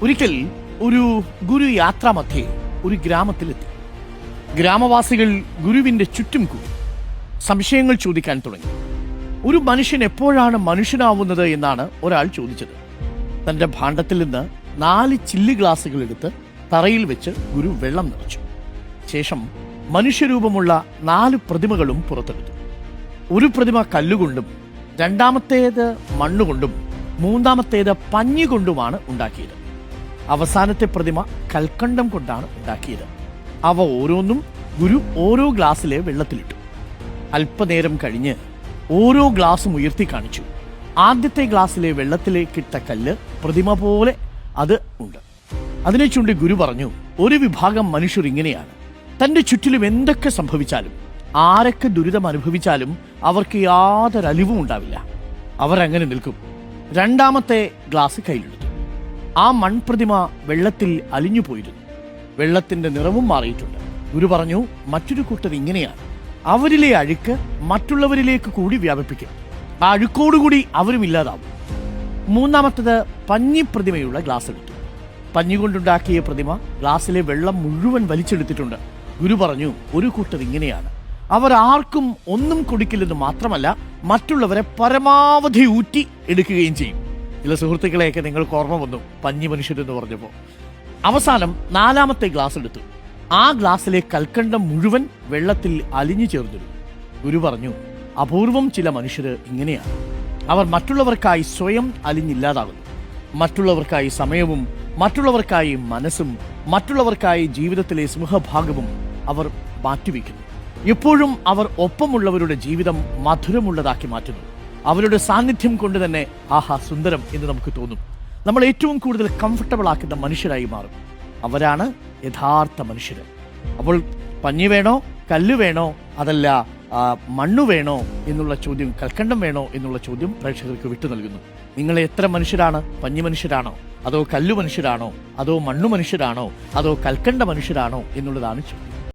ഒരിക്കൽ ഒരു ഗുരു യാത്രാമധ്യേ ഒരു ഗ്രാമത്തിലെത്തി. ഗ്രാമവാസികൾ ഗുരുവിന്റെ ചുറ്റും കൂടി സംശയങ്ങൾ ചോദിക്കാൻ തുടങ്ങി. ഒരു മനുഷ്യൻ എപ്പോഴാണ് മനുഷ്യനാവുന്നത് എന്നാണ് ഒരാൾ ചോദിച്ചത്. തന്റെ ഭാണ്ഡത്തിൽ നിന്ന് 4 ചില്ല് ഗ്ലാസുകൾ എടുത്ത് തറയിൽ വെച്ച് ഗുരു വെള്ളം നിറച്ചു. ശേഷം മനുഷ്യരൂപമുള്ള 4 പ്രതിമകളും പുറത്തെടുത്തു. ഒരു പ്രതിമ കല്ലുകൊണ്ടും, രണ്ടാമത്തേത് മണ്ണുകൊണ്ടും, മൂന്നാമത്തേത് പഞ്ഞികൊണ്ടുമാണ് ഉണ്ടാക്കിയത്. അവസാനത്തെ പ്രതിമ കൽക്കണ്ടം കൊണ്ടാണ് ഉണ്ടാക്കിയത്. അവ ഓരോന്നും ഗുരു ഓരോ ഗ്ലാസ്സിലെ വെള്ളത്തിലിട്ടു. അല്പനേരം കഴിഞ്ഞ് ഓരോ ഗ്ലാസും ഉയർത്തി കാണിച്ചു. ആദ്യത്തെ ഗ്ലാസ്സിലെ വെള്ളത്തിലേക്കിട്ട കല്ല് പ്രതിമ പോലെ അത് ഉണ്ട്. അതിനെ ചൂണ്ടി ഗുരു പറഞ്ഞു, ഒരു വിഭാഗം മനുഷ്യർ ഇങ്ങനെയാണ്. തന്റെ ചുറ്റിലും എന്തൊക്കെ സംഭവിച്ചാലും, ആരൊക്കെ ദുരിതം അനുഭവിച്ചാലും അവർക്ക് യാതൊരു അലിവും ഉണ്ടാവില്ല. അവർ അങ്ങനെ നിൽക്കും. രണ്ടാമത്തെ ഗ്ലാസ് കയ്യിലെടുത്തു. ആ മൺപ്രതിമ വെള്ളത്തിൽ അലിഞ്ഞു പോയിരുന്നു. വെള്ളത്തിന്റെ നിറവും മാറിയിട്ടുണ്ട്. ഗുരു പറഞ്ഞു, മറ്റൊരു കൂട്ടർ ഇങ്ങനെയാണ്. അവരിലെ അഴുക്ക് മറ്റുള്ളവരിലേക്ക് കൂടി വ്യാപിപ്പിക്കും. ആ അഴുക്കോടുകൂടി അവരും ഇല്ലാതാവും. മൂന്നാമത്തത് പഞ്ഞി പ്രതിമയുള്ള ഗ്ലാസ് എടുത്തു. പഞ്ഞി കൊണ്ടുണ്ടാക്കിയ പ്രതിമ ഗ്ലാസ്സിലെ വെള്ളം മുഴുവൻ വലിച്ചെടുത്തിട്ടുണ്ട്. ഗുരു പറഞ്ഞു, ഒരു കൂട്ടർ ഇങ്ങനെയാണ്. അവർ ആർക്കും ഒന്നും കൊടുക്കില്ലെന്ന് മാത്രമല്ല, മറ്റുള്ളവരെ പരമാവധി ഊറ്റി എടുക്കുകയും ചെയ്യും. ചില സുഹൃത്തുക്കളെയൊക്കെ നിങ്ങൾക്ക് ഓർമ്മ വന്നു പഞ്ഞി മനുഷ്യരെന്ന് പറഞ്ഞപ്പോൾ. അവസാനം 4ാമത്തെ ഗ്ലാസ് എടുത്തു. ആ ഗ്ലാസ്സിലെ കൽക്കണ്ടം മുഴുവൻ വെള്ളത്തിൽ അലിഞ്ഞു ചേർന്നിരുന്നു. ഗുരു പറഞ്ഞു, അപൂർവം ചില മനുഷ്യർ ഇങ്ങനെയാണ്. അവർ മറ്റുള്ളവർക്കായി സ്വയം അലിഞ്ഞില്ലാതാകുന്നു. മറ്റുള്ളവർക്കായി സമയവും, മറ്റുള്ളവർക്കായി മനസ്സും, മറ്റുള്ളവർക്കായി ജീവിതത്തിലെ സിംഹഭാഗവും അവർ മാറ്റിവെക്കുന്നു. എപ്പോഴും അവർ ഒപ്പമുള്ളവരുടെ ജീവിതം മധുരമുള്ളതാക്കി മാറ്റുന്നു. അവരുടെ സാന്നിധ്യം കൊണ്ട് തന്നെ ആഹാ സുന്ദരം എന്ന് നമുക്ക് തോന്നും. നമ്മൾ ഏറ്റവും കൂടുതൽ കംഫർട്ടബിൾ ആക്കുന്ന മനുഷ്യരായി മാറും. അവരാണ് യഥാർത്ഥ മനുഷ്യർ. അപ്പോൾ പഞ്ഞി വേണോ, കല്ല് വേണോ, അതല്ല മണ്ണു വേണോ എന്നുള്ള ചോദ്യം, കൽക്കണ്ടം വേണോ എന്നുള്ള ചോദ്യം പ്രേക്ഷകർക്ക് വിട്ടു നൽകുന്നു. നിങ്ങൾ എത്ര മനുഷ്യരാണ്? പഞ്ഞി മനുഷ്യരാണോ, അതോ കല്ലു മനുഷ്യരാണോ, അതോ മണ്ണു മനുഷ്യരാണോ, അതോ കൽക്കണ്ട മനുഷ്യരാണോ എന്നുള്ളതാണ് ചോദ്യം.